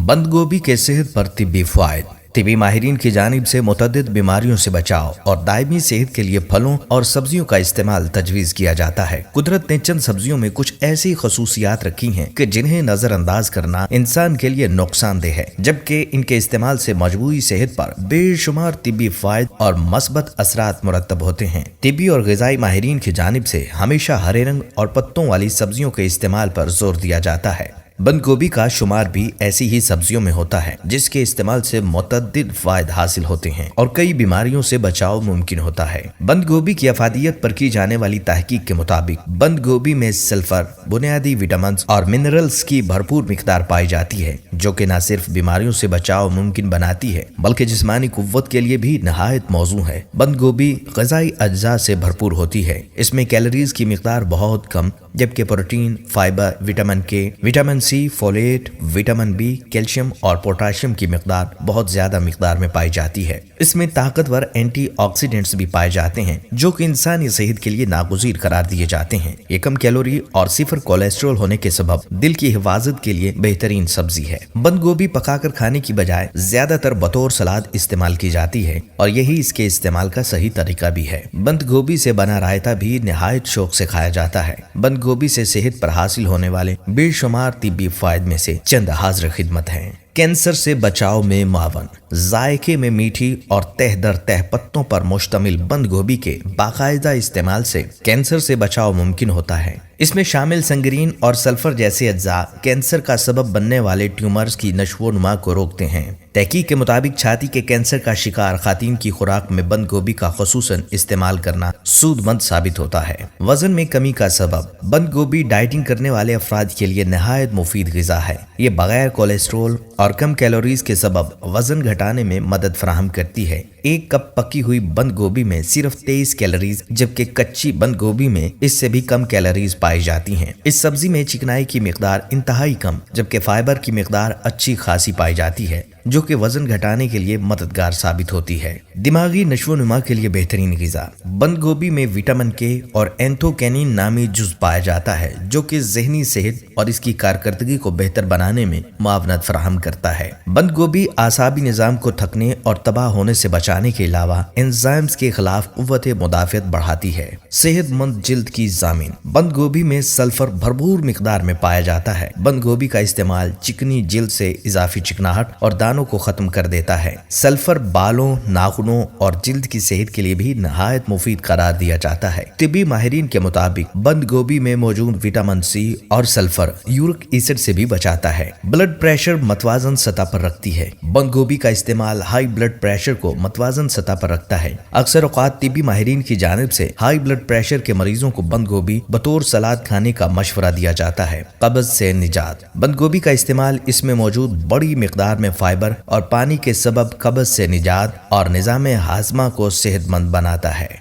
बंद गोभी के सेहत पर तिब्बी फ़वाइद। तिब्बी माहिरीन की जानिब से मुतअद्दिद बीमारियों से बचाव और दायमी सेहत के लिए फलों और सब्जियों का इस्तेमाल तजवीज़ किया जाता है। कुदरत ने चंद सब्जियों में कुछ ऐसी खसूसियात रखी हैं कि जिन्हें नजरअंदाज करना इंसान के लिए नुकसानदेह है, जबकि इनके इस्तेमाल से मजबूरी सेहत पर बेशुमार तिब्बी फ़वाइद और मस्बत असरात मुरतब होते हैं। तिब्बी और ग़िज़ाई माहिरीन की जानिब से हमेशा हरे रंग और पत्तों वाली सब्जियों के इस्तेमाल पर जोर दिया जाता है। बंद गोभी का शुमार भी ऐसी ही सब्जियों में होता है जिसके इस्तेमाल से मुतअद्दिद फ़ायदे हासिल होते हैं और कई बीमारियों से बचाव मुमकिन होता है। बंद गोभी की अफादियत पर की जाने वाली तहकीक के मुताबिक बंद गोभी में सल्फर, बुनियादी विटामिन और मिनरल्स की भरपूर मिकदार पाई जाती है, जो कि न सिर्फ बीमारियों से बचाव मुमकिन बनाती है बल्कि जिस्मानी कुव्वत के लिए भी नहायत मौजू है। बंद गोभी ग़िज़ाई अज्जा से भरपूर होती है। इसमें कैलोरीज की मिकदार बहुत कम, जबकि protein, fibre, vitamin K, vitamin C, folate, vitamin B, calcium और पोटाशियम की मिकदार बहुत ज्यादा मिकदार में पाई जाती है। इसमें ताकतवर एंटीऑक्सीडेंट्स भी पाए जाते हैं जो कि इंसानी सेहत के लिए नागुज़ीर करार दिए जाते हैं। ये कम कैलोरी और सिफर कोलेस्ट्रॉल होने के सबब दिल की हिफाजत के लिए बेहतरीन सब्जी है। बंद गोभी पकाकर खाने की बजाय ज्यादातर बतौर सलाद इस्तेमाल की जाती है और यही इसके इस्तेमाल का सही तरीका भी है। बंद गोभी से बना रायता भी निहायत शौक से खाया जाता है। बंद गोभी से सेहत पर हासिल होने वाले बेशुमार तिब्बी फ़वाइद में से चंद हाज़िर खिदमत हैं। कैंसर से बचाव में मुआवन। जायके में मीठी और तह दर तह पत्तों पर मुश्तमिल बंद गोभी के बाकायदा इस्तेमाल से कैंसर से बचाव मुमकिन होता है। इसमें शामिल संगरीन और सल्फर जैसे अज्जा कैंसर का सबब बनने वाले ट्यूमर्स की नश्वोनुमा को रोकते हैं। तहकीक के मुताबिक छाती के कैंसर का शिकार खातून की खुराक में बंद गोभी का खुसूसन इस्तेमाल करना सूदमंद साबित होता है। वजन में कमी का सबब। बंद गोभी डाइटिंग करने वाले अफराद के लिए नहायत मुफीद ग़िज़ा है। ये बगैर कोलेस्ट्रोल और कम कैलोरीज के सबब वजन घटाने में मदद फराहम करती है। एक कप पकी हुई बंद गोभी में सिर्फ 23 कैलोरीज, जबकि कच्ची बंद गोभी में इससे भी कम कैलोरीज पाई जाती हैं। इस सब्जी में चिकनाई की मिकदार इंतहाई कम, जबकि फाइबर की मिकदार अच्छी खासी पाई जाती है, जो कि वजन घटाने के लिए मददगार साबित होती है। दिमागी नशोनुमा के लिए बेहतरीन ग़िज़ा। बंद गोभी में विटामिन के और एंथोकैनिन नामी जुज़ पाया जाता है, जो कि ज़हनी सेहत और इसकी कारकर्दगी को बेहतर बनाने में मुआवनत फराहम करता है। बंद गोभी आसाबी निज़ाम को थकने और तबाह होने से बचाने के अलावा एंजाइम्स के खिलाफ कुव्वत मुदाफ़ियत बढ़ाती है। सेहतमंद जिल्द की ज़ामीन। बंद गोभी में सल्फर भरपूर मिकदार में पाया जाता है। बंद गोभी का इस्तेमाल चिकनी जिल्द से इजाफी चिकनाहट और दानों को खत्म कर देता है। सल्फर बालों, नाखूनों और जिल्द की सेहत के लिए भी नहायत मुफीद करार दिया जाता है। तिब्बी माहिरीन के मुताबिक बंद गोभी में मौजूद विटामिन सी और सल्फर यूरिक एसिड से भी बचाता है। ब्लड प्रेशर मतवाजन सतह पर रखती है। बंद गोभी का इस्तेमाल हाई ब्लड प्रेशर को मतवाजन सतह पर रखता है। अक्सर औक़ात तिब्बी माहिरीन की जानिब से हाई ब्लड प्रेशर के मरीजों को बंद गोभी बतौर सलाद खाने का मशवरा दिया जाता है। कब्ज से निजात। बंद गोभी का इस्तेमाल इसमें मौजूद बड़ी मिकदार में फाइबर और पानी के सबब कब्ज से निजात और निज़ाम हाज़मा को सेहतमंद बनाता है।